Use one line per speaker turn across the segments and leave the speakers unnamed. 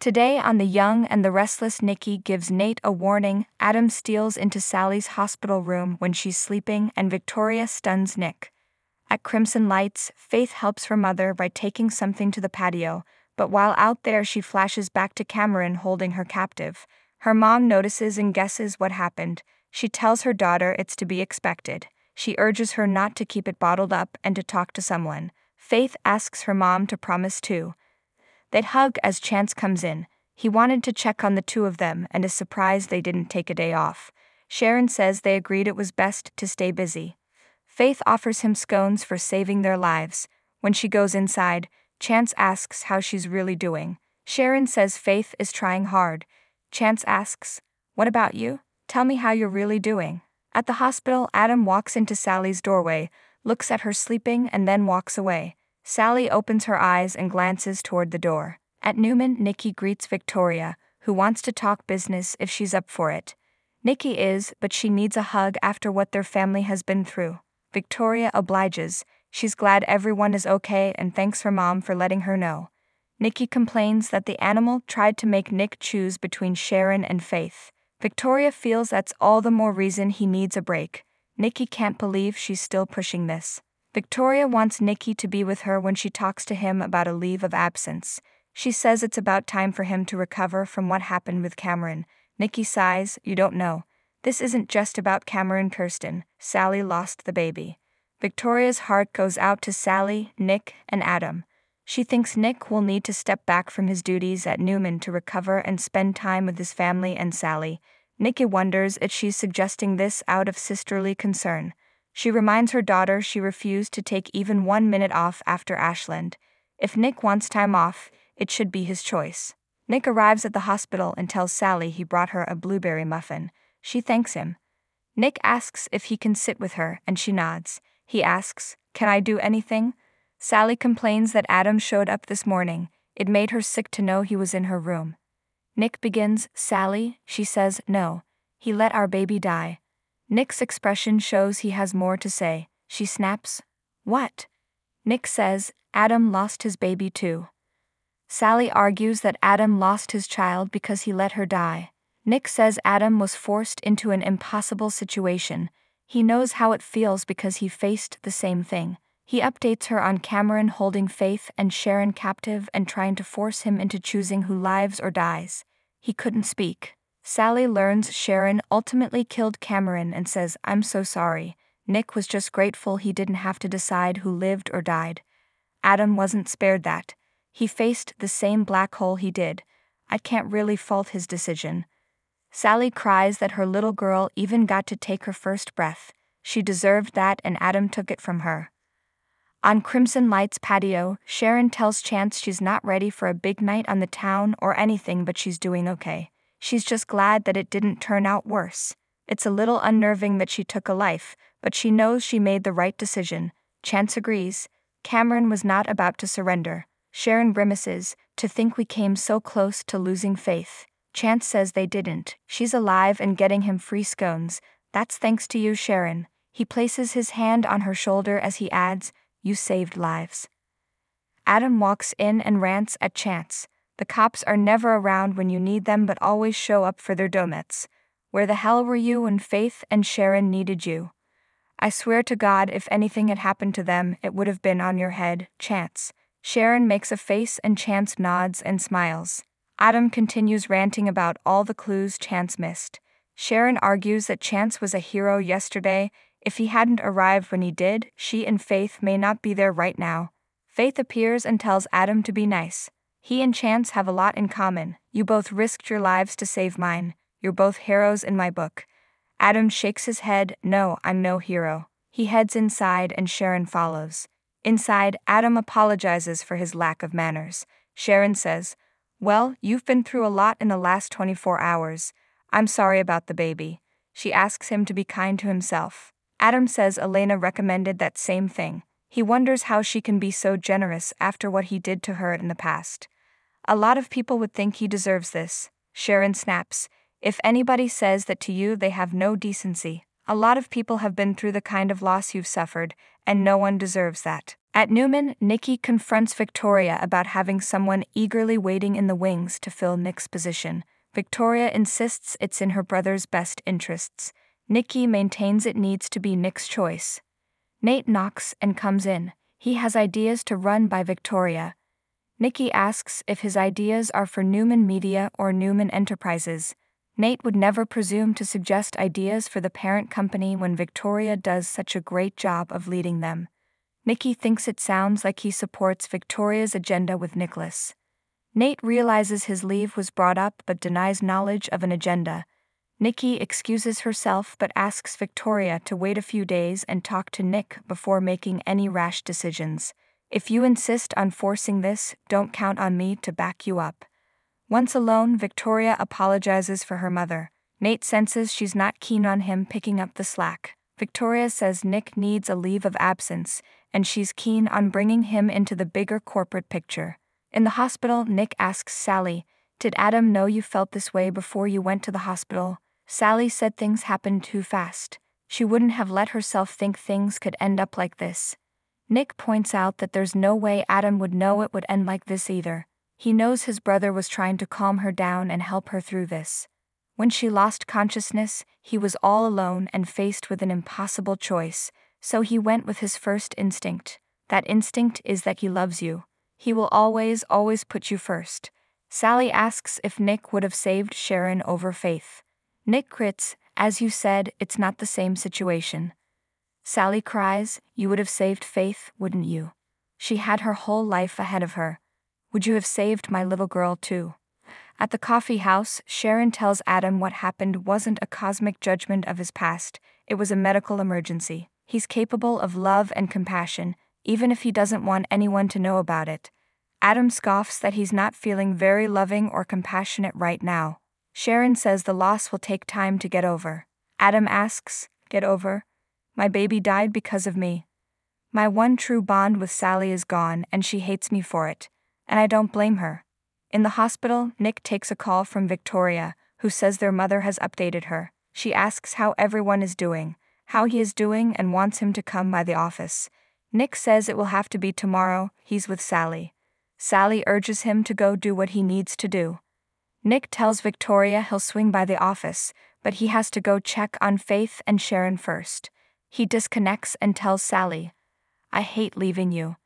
Today on The Young and the Restless, Nikki gives Nate a warning, Adam steals into Sally's hospital room when she's sleeping, and Victoria stuns Nick. At Crimson Lights, Faith helps her mother by taking something to the patio, but while out there she flashes back to Cameron holding her captive. Her mom notices and guesses what happened. She tells her daughter it's to be expected. She urges her not to keep it bottled up and to talk to someone. Faith asks her mom to promise too. They'd hug as Chance comes in. He wanted to check on the two of them and is surprised they didn't take a day off. Sharon says they agreed it was best to stay busy. Faith offers him scones for saving their lives. When she goes inside, Chance asks how she's really doing. Sharon says Faith is trying hard. Chance asks, "What about you? Tell me how you're really doing." At the hospital, Adam walks into Sally's doorway, looks at her sleeping, and then walks away. Sally opens her eyes and glances toward the door. At Newman, Nikki greets Victoria, who wants to talk business if she's up for it. Nikki is, but she needs a hug after what their family has been through. Victoria obliges. She's glad everyone is okay and thanks her mom for letting her know. Nikki complains that the animal tried to make Nick choose between Sharon and Faith. Victoria feels that's all the more reason he needs a break. Nikki can't believe she's still pushing this. Victoria wants Nikki to be with her when she talks to him about a leave of absence. She says it's about time for him to recover from what happened with Cameron. Nikki sighs, "You don't know. This isn't just about Cameron Kirsten. Sally lost the baby." Victoria's heart goes out to Sally, Nick, and Adam. She thinks Nick will need to step back from his duties at Newman to recover and spend time with his family and Sally. Nikki wonders if she's suggesting this out of sisterly concern. She reminds her daughter she refused to take even 1 minute off after Ashland. If Nick wants time off, it should be his choice. Nick arrives at the hospital and tells Sally he brought her a blueberry muffin. She thanks him. Nick asks if he can sit with her, and she nods. He asks, "Can I do anything?" Sally complains that Adam showed up this morning. It made her sick to know he was in her room. Nick begins, "Sally," she says, "No. He let our baby die." Nick's expression shows he has more to say. She snaps, "What?" Nick says, "Adam lost his baby too." Sally argues that Adam lost his child because he let her die. Nick says Adam was forced into an impossible situation. He knows how it feels because he faced the same thing. He updates her on Cameron holding Faith and Sharon captive and trying to force him into choosing who lives or dies. He couldn't speak. Sally learns Sharon ultimately killed Cameron and says, "I'm so sorry." Nick was just grateful he didn't have to decide who lived or died. Adam wasn't spared that. He faced the same black hole he did. I can't really fault his decision. Sally cries that her little girl even got to take her first breath. She deserved that and Adam took it from her. On Crimson Lights patio, Sharon tells Chance she's not ready for a big night on the town or anything, but she's doing okay. She's just glad that it didn't turn out worse. It's a little unnerving that she took a life, but she knows she made the right decision. Chance agrees. Cameron was not about to surrender. Sharon grimaces, "To think we came so close to losing Faith." Chance says they didn't. She's alive and getting him free scones. "That's thanks to you, Sharon." He places his hand on her shoulder as he adds, "You saved lives." Adam walks in and rants at Chance. "The cops are never around when you need them but always show up for their donuts. Where the hell were you when Faith and Sharon needed you? I swear to God if anything had happened to them, it would have been on your head, Chance." Sharon makes a face and Chance nods and smiles. Adam continues ranting about all the clues Chance missed. Sharon argues that Chance was a hero yesterday. If he hadn't arrived when he did, she and Faith may not be there right now. Faith appears and tells Adam to be nice. He and Chance have a lot in common. "You both risked your lives to save mine. You're both heroes in my book." Adam shakes his head, "No, I'm no hero." He heads inside and Sharon follows. Inside, Adam apologizes for his lack of manners. Sharon says, "Well, you've been through a lot in the last 24 hours. I'm sorry about the baby." She asks him to be kind to himself. Adam says Elena recommended that same thing. He wonders how she can be so generous after what he did to her in the past. "A lot of people would think he deserves this." Sharon snaps, "If anybody says that to you, they have no decency. A lot of people have been through the kind of loss you've suffered, and no one deserves that." At Newman, Nikki confronts Victoria about having someone eagerly waiting in the wings to fill Nick's position. Victoria insists it's in her brother's best interests. Nikki maintains it needs to be Nick's choice. Nate knocks and comes in. He has ideas to run by Victoria. Nikki asks if his ideas are for Newman Media or Newman Enterprises. Nate would never presume to suggest ideas for the parent company when Victoria does such a great job of leading them. Nikki thinks it sounds like he supports Victoria's agenda with Nicholas. Nate realizes his leave was brought up but denies knowledge of an agenda. Nikki excuses herself but asks Victoria to wait a few days and talk to Nick before making any rash decisions. If you insist on forcing this, don't count on me to back you up. Once alone, Victoria apologizes for her mother. Nate senses she's not keen on him picking up the slack. Victoria says Nick needs a leave of absence, and she's keen on bringing him into the bigger corporate picture. In the hospital, Nick asks Sally, "Did Adam know you felt this way before you went to the hospital?" Sally said things happened too fast. She wouldn't have let herself think things could end up like this. Nick points out that there's no way Adam would know it would end like this either. He knows his brother was trying to calm her down and help her through this. When she lost consciousness, he was all alone and faced with an impossible choice, so he went with his first instinct. That instinct is that he loves you. He will always put you first. Sally asks if Nick would have saved Sharon over Faith. Nick grits, "As you said, it's not the same situation." Sally cries, "You would have saved Faith, wouldn't you? She had her whole life ahead of her. Would you have saved my little girl too?" At the coffee house, Sharon tells Adam what happened wasn't a cosmic judgment of his past, it was a medical emergency. He's capable of love and compassion, even if he doesn't want anyone to know about it. Adam scoffs that he's not feeling very loving or compassionate right now. Sharon says the loss will take time to get over. Adam asks, "Get over? My baby died because of me. My one true bond with Sally is gone and she hates me for it, and I don't blame her." In the hospital, Nick takes a call from Victoria, who says their mother has updated her. She asks how everyone is doing, how he is doing, and wants him to come by the office. Nick says it will have to be tomorrow, he's with Sally. Sally urges him to go do what he needs to do. Nick tells Victoria he'll swing by the office, but he has to go check on Faith and Sharon first. He disconnects and tells Sally, "I hate leaving you."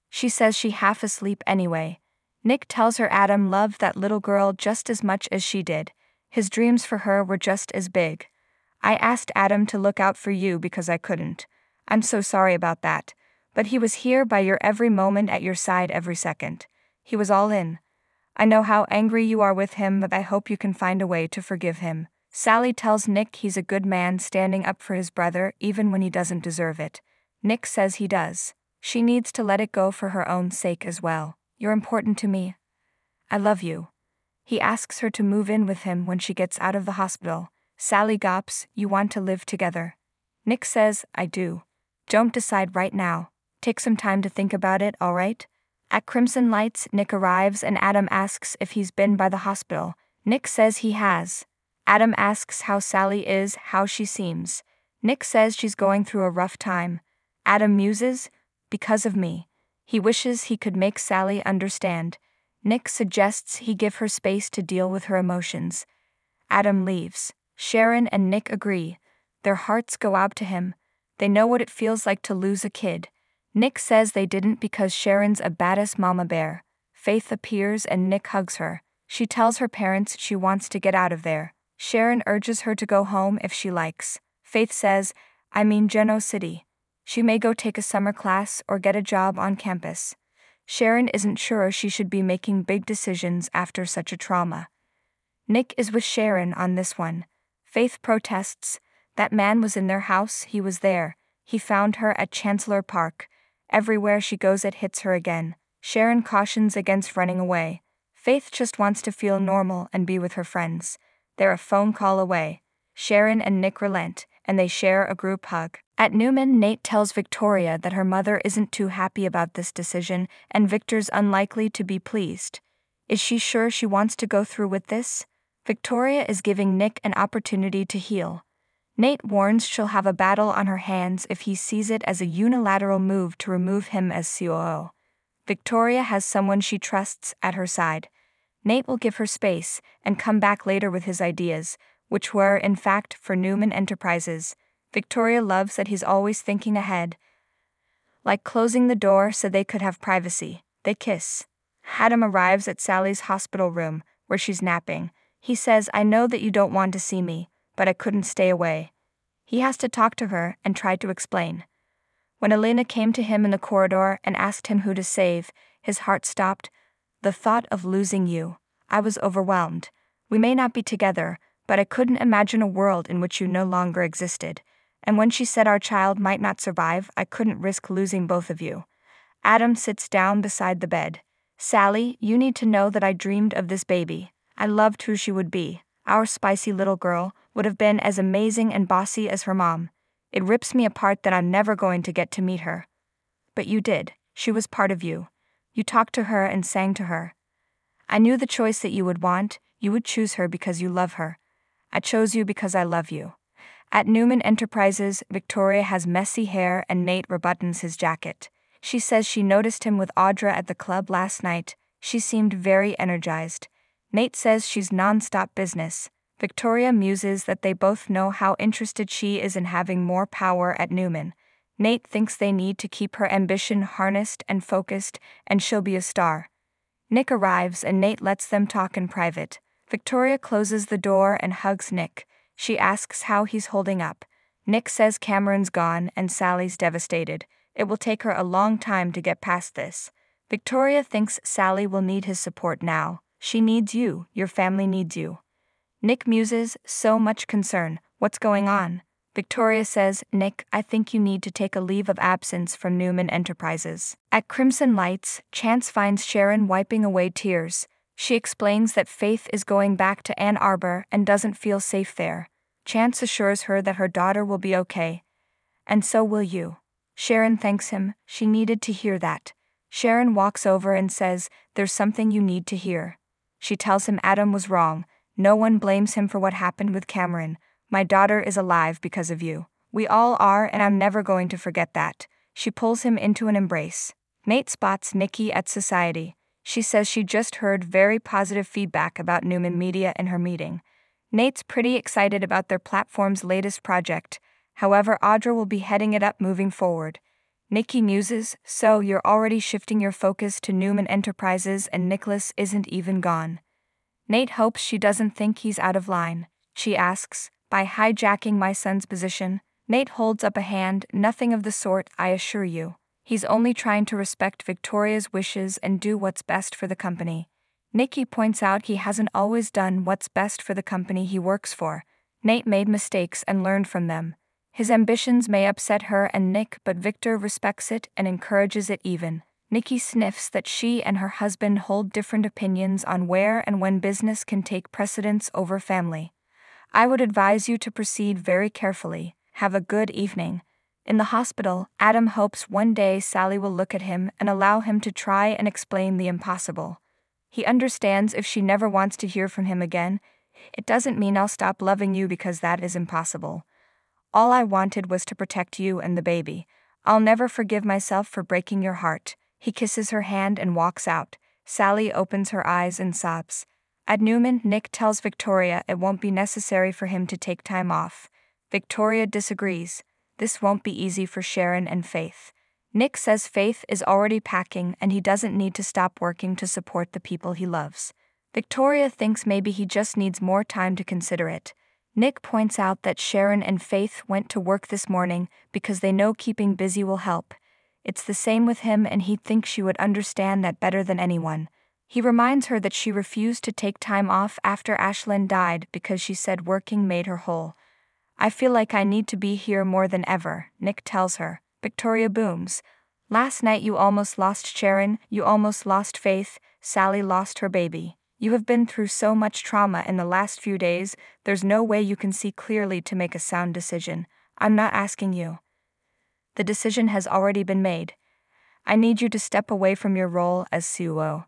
She says she half asleep anyway. Nick tells her Adam loved that little girl just as much as she did. His dreams for her were just as big. "I asked Adam to look out for you because I couldn't. I'm so sorry about that. But he was here by your every moment, at your side every second. He was all in. I know how angry you are with him, but I hope you can find a way to forgive him." Sally tells Nick he's a good man standing up for his brother even when he doesn't deserve it. Nick says he does. She needs to let it go for her own sake as well. "You're important to me. I love you." He asks her to move in with him when she gets out of the hospital. Sally gawps, "You want to live together?" Nick says, "I do. Don't decide right now. Take some time to think about it, all right?" At Crimson Lights, Nick arrives and Adam asks if he's been by the hospital. Nick says he has. Adam asks how Sally is, how she seems. Nick says she's going through a rough time. Adam muses, "Because of me." He wishes he could make Sally understand. Nick suggests he give her space to deal with her emotions. Adam leaves. Sharon and Nick agree. Their hearts go out to him. They know what it feels like to lose a kid. Nick says they didn't because Sharon's a badass mama bear. Faith appears and Nick hugs her. She tells her parents she wants to get out of there. Sharon urges her to go home if she likes. Faith says, "I mean Geno City. She may go take a summer class or get a job on campus." Sharon isn't sure she should be making big decisions after such a trauma. Nick is with Sharon on this one. Faith protests. "That man was in their house, he was there. He found her at Chancellor Park. Everywhere she goes it hits her again." Sharon cautions against running away. Faith just wants to feel normal and be with her friends. They're a phone call away. Sharon and Nick relent, and they share a group hug. At Newman, Nate tells Victoria that her mother isn't too happy about this decision, and Victor's unlikely to be pleased. Is she sure she wants to go through with this? Victoria is giving Nick an opportunity to heal. Nate warns she'll have a battle on her hands if he sees it as a unilateral move to remove him as COO. Victoria has someone she trusts at her side. Nate will give her space and come back later with his ideas, which were, in fact, for Newman Enterprises. Victoria loves that he's always thinking ahead. Like closing the door so they could have privacy. They kiss. Adam arrives at Sally's hospital room, where she's napping. He says, "I know that you don't want to see me, but I couldn't stay away." He has to talk to her and try to explain. When Elena came to him in the corridor and asked him who to save, his heart stopped. "The thought of losing you. I was overwhelmed. We may not be together, but I couldn't imagine a world in which you no longer existed. And when she said our child might not survive, I couldn't risk losing both of you." Adam sits down beside the bed. "Sally, you need to know that I dreamed of this baby. I loved who she would be. Our spicy little girl would have been as amazing and bossy as her mom. It rips me apart that I'm never going to get to meet her. But you did. She was part of you. You talked to her and sang to her. I knew the choice that you would want. You would choose her because you love her. I chose you because I love you." At Newman Enterprises, Victoria has messy hair and Nate rebuttons his jacket. She says she noticed him with Audra at the club last night. She seemed very energized. Nate says she's non-stop business. Victoria muses that they both know how interested she is in having more power at Newman. Nate thinks they need to keep her ambition harnessed and focused, and she'll be a star. Nick arrives and Nate lets them talk in private. Victoria closes the door and hugs Nick. She asks how he's holding up. Nick says Cameron's gone and Sally's devastated. It will take her a long time to get past this. Victoria thinks Sally will need his support now. She needs you. Your family needs you. Nick muses, "So much concern. What's going on?" Victoria says, "Nick, I think you need to take a leave of absence from Newman Enterprises." At Crimson Lights, Chance finds Sharon wiping away tears. She explains that Faith is going back to Ann Arbor and doesn't feel safe there. Chance assures her that her daughter will be okay. "And so will you." Sharon thanks him. She needed to hear that. Sharon walks over and says, "There's something you need to hear." She tells him Adam was wrong. No one blames him for what happened with Cameron. "My daughter is alive because of you. We all are, and I'm never going to forget that." She pulls him into an embrace. Nate spots Nikki at Society. She says she just heard very positive feedback about Newman Media in her meeting. Nate's pretty excited about their platform's latest project. However, Audra will be heading it up moving forward. Nikki muses, "So you're already shifting your focus to Newman Enterprises and Nicholas isn't even gone." Nate hopes she doesn't think he's out of line. She asks, "By hijacking my son's position?" Nate holds up a hand. "Nothing of the sort, I assure you. He's only trying to respect Victoria's wishes and do what's best for the company." Nikki points out he hasn't always done what's best for the company he works for. Nate made mistakes and learned from them. His ambitions may upset her and Nick, but Victor respects it and encourages it even. Nikki sniffs that she and her husband hold different opinions on where and when business can take precedence over family. "I would advise you to proceed very carefully. Have a good evening." In the hospital, Adam hopes one day Sally will look at him and allow him to try and explain the impossible. He understands if she never wants to hear from him again, it doesn't mean I'll stop loving you because that is impossible. All I wanted was to protect you and the baby. I'll never forgive myself for breaking your heart. He kisses her hand and walks out. Sally opens her eyes and sobs. At Newman, Nick tells Victoria it won't be necessary for him to take time off. Victoria disagrees. This won't be easy for Sharon and Faith. Nick says Faith is already packing and he doesn't need to stop working to support the people he loves. Victoria thinks maybe he just needs more time to consider it. Nick points out that Sharon and Faith went to work this morning because they know keeping busy will help. It's the same with him and he thinks she would understand that better than anyone. He reminds her that she refused to take time off after Ashlyn died because she said working made her whole. "I feel like I need to be here more than ever," Nick tells her. Victoria booms. "Last night you almost lost Sharon, you almost lost Faith, Sally lost her baby. You have been through so much trauma in the last few days, there's no way you can see clearly to make a sound decision. I'm not asking you. The decision has already been made. I need you to step away from your role as COO.